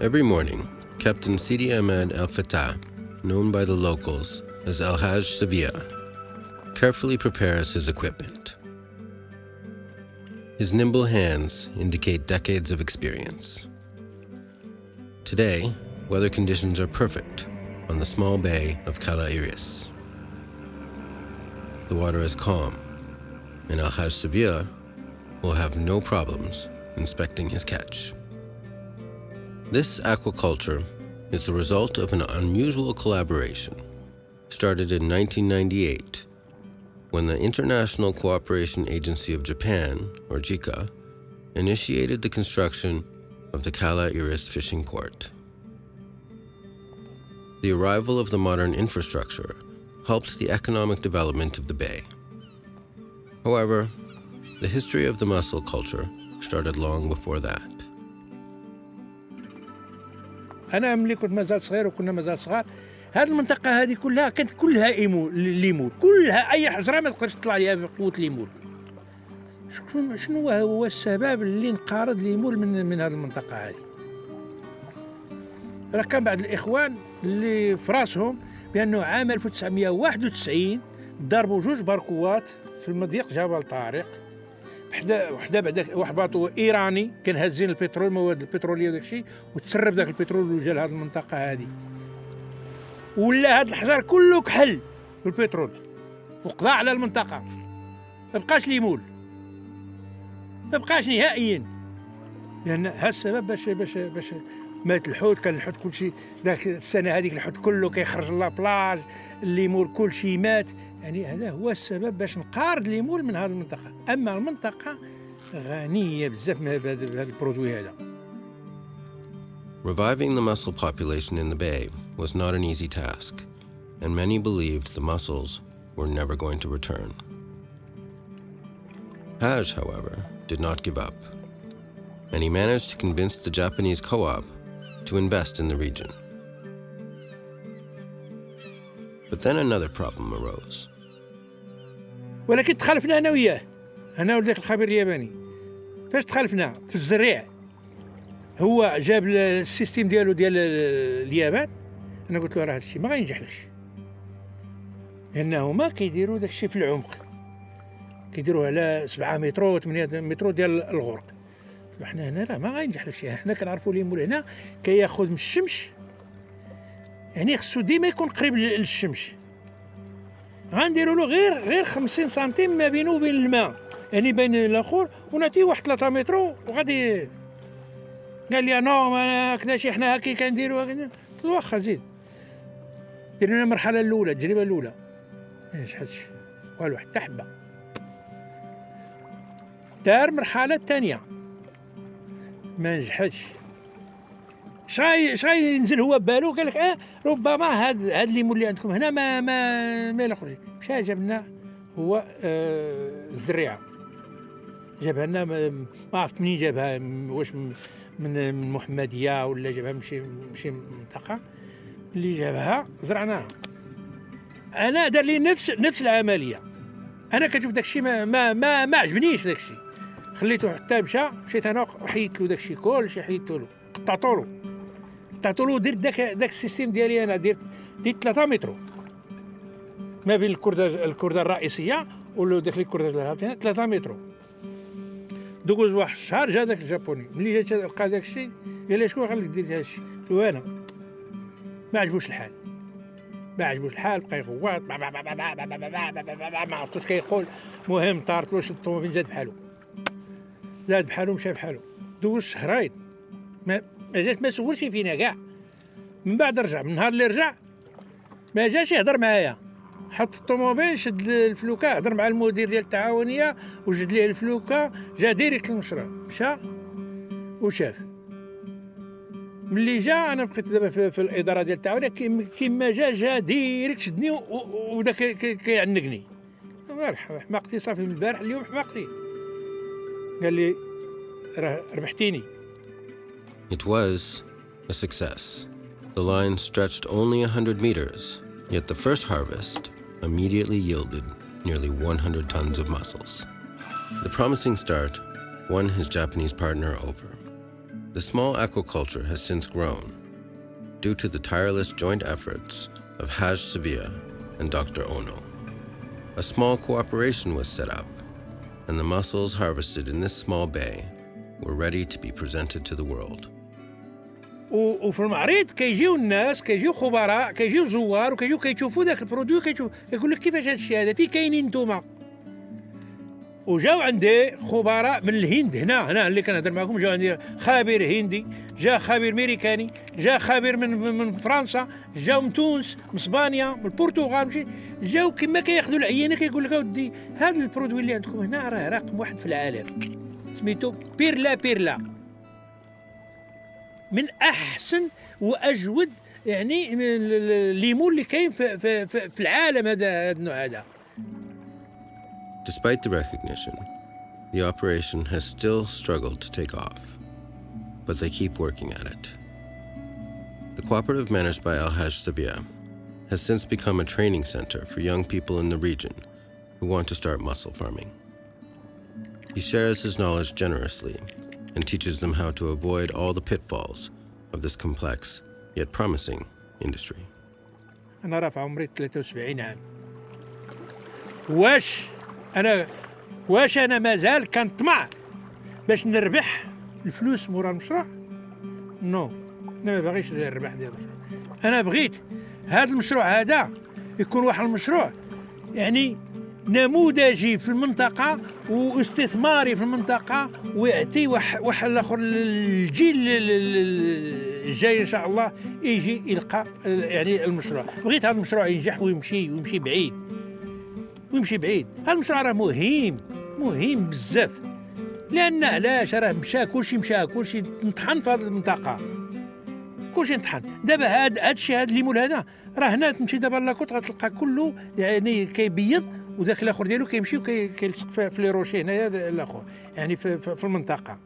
Every morning, Captain Sidi Ahmed El Fattah, known by the locals as El Hajj Sevilla, carefully prepares his equipment. His nimble hands indicate decades of experience. Today, weather conditions are perfect on the small bay of Cala Iris. The water is calm, and El Hajj Sevilla will have no problems inspecting his catch. This aquaculture is the result of an unusual collaboration started in 1998 when the International Cooperation Agency of Japan, or JICA, initiated the construction of the Cala Iris fishing port. The arrival of the modern infrastructure helped the economic development of the bay. However, the history of the mussel culture started long before that. أنا ملي كنت مازال صغير وكنا مازال صغار، هذه المنطقة هذه كلها كانت كلها ليمور، كلها أي حجرة ما تقدرش تطلع عليها بقوة ليمور. شنو هو السبب اللي انقرض ليمور من هذه المنطقة هذه؟ راه كان بعض الإخوان اللي في راسهم بأنه عام 1991 ضربوا جوج باركوات في المضيق جبل طارق، وحده بعد واحد باطو ايراني كان هازين البترول، المواد البتروليه وداك الشيء، وتسرب داك البترول وجا لهذه المنطقه هذه، ولا هذا الحجر كله كحل بالبترول وقضى على المنطقه، ما بقاش ليمول، ما بقاش نهائيا، لان هذا السبب باش مات الحوت. كان الحوت كل شيء ذاك السنه هذيك الحوت كله كيخرج لا بلاج، الليمور كل شيء مات، يعني هذا هو السبب باش نقارض الليمور من هذه المنطقه. اما المنطقه غنيه بزاف من هذا البرودوي هذا. Reviving the mussel population in the bay was not an easy task, and many believed the mussels were never going to return. Hajj, however, did not give up, and he managed to convince the Japanese co-op to invest in the region. But then another problem arose. ولكن تخالفنا انا وياه، انا وذاك الخبير الياباني. فاش تخالفنا في الزريع، هو جاب السيستيم ديالو ديال اليابان، انا قلت له راه هذا الشيء ما غينجحلكش، لانه هما كيديروا داك الشيء في العمق، كيديروه على 7 متر و 8 متر ديال الغرق. حنا هنا راه ما غينجحلكش، حنا كنعرفوا ليمول هنا كياخذ من الشمس، يعني خصو ديما يكون قريب للشمس. غنديروا له غير 50 سنتيم ما بينه وبين الماء، يعني بين الاخر، ونعطيه واحد 3 متر وغادي. قال لي نو ما كداش حنا هكا كنديروا. قلت له واخا زيد دير لنا المرحله الاولى، التجربه الاولى، ما نجحتش والو حتى حبه. دار المرحله الثانيه ما نجحتش. شغاي ينزل هو ببالو، قال لك ربما هاد الليمون اللي عندكم هنا ما يخرج. مشى جاب لنا هو الزريعه، جابها لنا، ما عرفت منين جابها، واش من محمديه ولا جابها من شي منطقه اللي جابها، زرعناها. انا دار لي نفس العمليه. انا كنشوف داك الشيء ما عجبنيش داك الشيء، خليته حتى مشيت انا وحيدت له داك الشيء كلشي، حيدت له، قطعت له درت داك السيستيم ديالي. انا درت 3 متر ما بين الكرده الرئيسيه وداك الكرده الهابطه، 3 متر. دوز واحد الشهر جا داك الجابوني، ملي جا لقى داك الشيء قال لي شكون قال لك دير هذا الشيء؟ قلت له انا. ما عجبوش الحال، بقى يغوات، ما عرفتوش كيقول. المهم طارت له شد الطوموبيل، زاد بحالو مشى بحالو. دوز شهرين ما جاش، ما سولش فينا كاع. من بعد رجع، من نهار اللي رجع ما جاش يهضر معايا، حط الطوموبيل، شد الفلوكه، هضر مع المدير ديال التعاونيه وجد ليه الفلوكه، جا ديريكت للمشروع، مشى وشاف. ملي جا انا بقيت دابا في الاداره ديال التعاونيه، كيما جا ديريكت شدني وبدا كيعنقني. حماقتي صافي من البارح اليوم حماقتي. قال لي راه ربحتيني. It was a success. The line stretched only 100 meters, yet the first harvest immediately yielded nearly 100 tons of mussels. The promising start won his Japanese partner over. The small aquaculture has since grown due to the tireless joint efforts of Haj Sevilla and Dr. Ono. A small cooperation was set up, and the mussels harvested in this small bay were ready to be presented to the world. وفي المعرض كيجيو الناس، كيجيو خبراء، كيجيو زوار، وكيجيو كيشوفوا ذاك البرودوي، كيقول لك كيفاش هذا الشيء هذا، في كاينين نتوما. وجاو عندي خبراء من الهند هنا اللي كنهضر معكم، جاو عندي خبير هندي، جا خبير امريكاني، جا خبير من فرنسا، جاو من تونس، من اسبانيا، من البرتغال، ماشي جاو كما كياخذوا العينه كيقول لك اودي هذا البرودوي اللي عندكم هنا راه رقم واحد في العالم، سميتو بيرلا، من احسن واجود يعني الليمون اللي كاين في العالم، هذا النوع هذا. Despite the recognition, the operation has still struggled to take off, but they keep working at it. The cooperative managed by Al Haj Sevilla has since become a training center for young people in the region who want to start mussel farming. He shares his knowledge generously and teaches them how to avoid all the pitfalls of this complex yet promising industry. أنا رافع عمري 73 عام. واش أنا مازال كنطمع باش نربح الفلوس مورا المشروع؟ نو، أنا ما باغيش الربح ديال المشروع. أنا بغيت هذا المشروع هذا يكون واحد المشروع يعني نموذجي في المنطقة واستثماري في المنطقة، ويعطي واحد الآخر الجيل الجاي إن شاء الله يجي يلقى يعني المشروع. بغيت هذا المشروع ينجح ويمشي بعيد. هذا المشروع راه مهم بزاف، لأن علاش راه كلشي نطحن في هذه المنطقة، كلشي نطحن. دابا هذا الشيء هذا الليمون هذا راه هنا تمشي دابا لاكوت غتلقى كله يعني كيبيض، وداك الاخر ديالو كيمشي وكيلصق في لي روشي هنايا الاخر يعني في المنطقه.